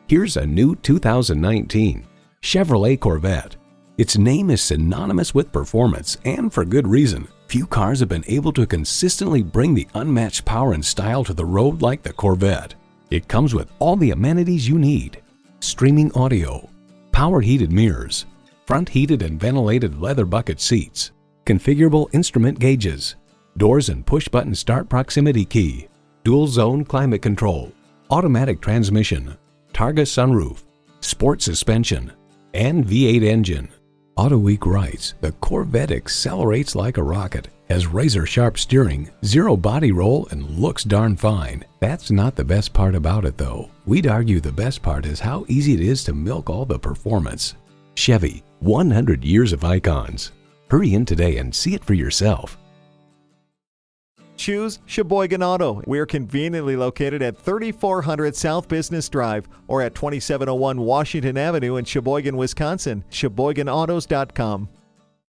Here's a new 2019 Chevrolet Corvette. Its name is synonymous with performance, and for good reason. Few cars have been able to consistently bring the unmatched power and style to the road like the Corvette. It comes with all the amenities you need: streaming audio, power heated mirrors, front heated and ventilated leather bucket seats, configurable instrument gauges, doors and push-button start proximity key, dual zone climate control, automatic transmission, Targa sunroof, sport suspension, and V8 engine. AutoWeek writes, the Corvette accelerates like a rocket, has razor-sharp steering, zero body roll, and looks darn fine. That's not the best part about it though. We'd argue the best part is how easy it is to milk all the performance. Chevy, 100 years of icons. Hurry in today and see it for yourself. Choose Sheboygan Auto. We're conveniently located at 3400 South Business Drive or at 2701 Washington Avenue in Sheboygan, Wisconsin. SheboyganAutos.com.